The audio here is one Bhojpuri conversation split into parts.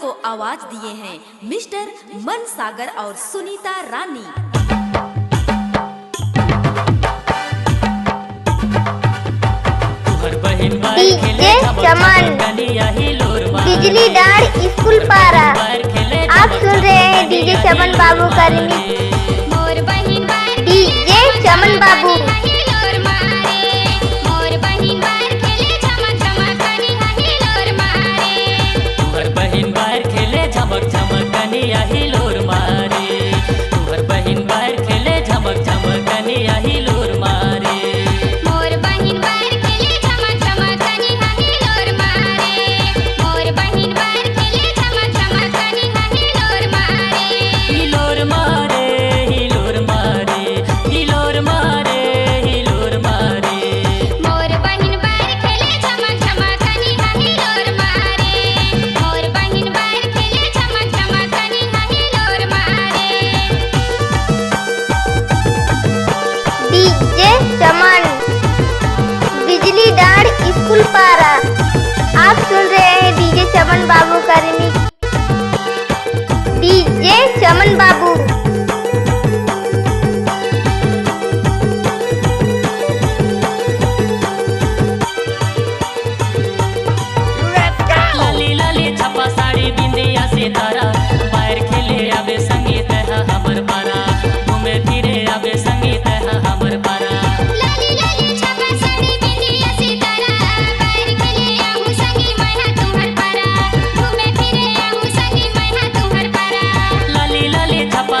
को आवाज दिए हैं मिस्टर मन सागर और सुनीता रानी। डीजे चमन बिजली डार स्कूल पारा। आप सुन रहे हैं डीजे चमन बाबू का रिमिक्स। डीजे चमन बाबू चमन बिजली डार स्कूल पारा। आप सुन रहे हैं डीजे चमन बाबू का रिमिक्स। डीजे चमन बाबू लाली लाली छपा साड़ी बिंदिया सितारा। बाहर खेले आवे संगीत है हमर पारा। घूमे फिरे आवे संगीत है हमर पारा।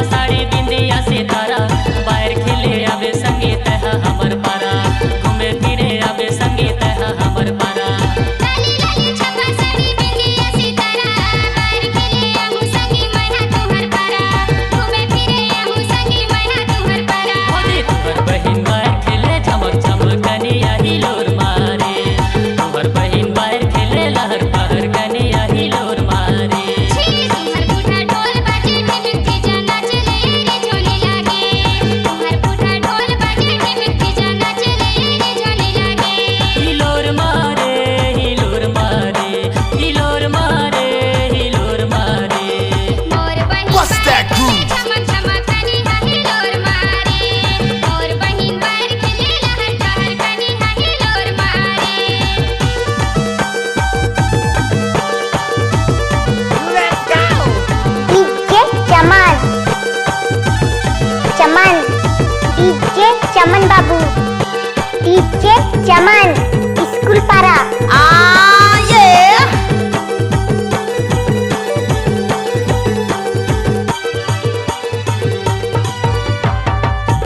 साड़ी बिंदिया सितारा। बाहर खेले आवे संगीत है हमर पारा। घूमे फिरे आवे संगीत है हमर पारा। बहिन बाहर खेले झमक झमक कनिया हिलोर मारे। तुम्हार बहिन बाहर खेले लहर पहर कनिया हिलोर मारे। डीजे चमन बाबू डीजे चमन स्कूल पारा।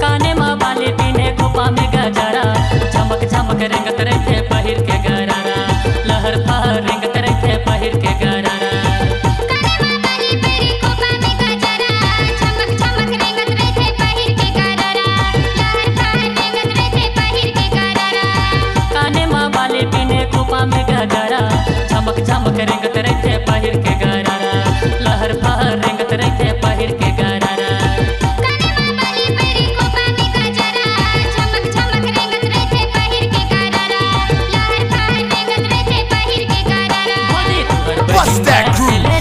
काने माँ वाले पीने खोपा में गजरा। झमक झमक रंगत रहते पहिर के गरारा। लहर पहर रंगत रहते पहिर के गरारा। में गजरा झमक झमक रंगत रहते पहिर के गरारा। लहर फहर रंगत रहते पहिर के गरारा।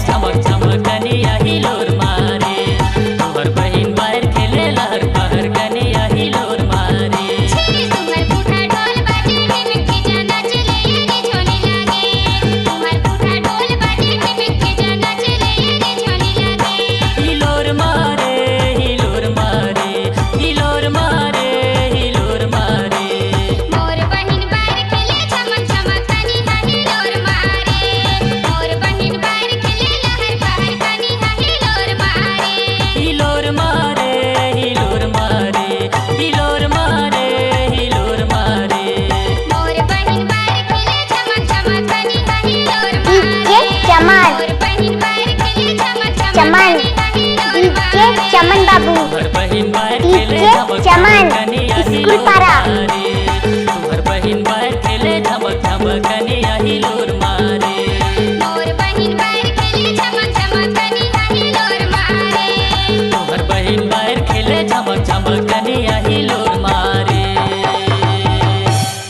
झमक झमक कनिया हिलोर मारे। तुम्हार बहिन बाहर खेले लहर पहर कनिया हिलोर मारे। चमन डीजे चमन बाबू डीजे चमन स्कूल पारा। बहिन बाहर खेले झमक झमक कनिया हिलोर।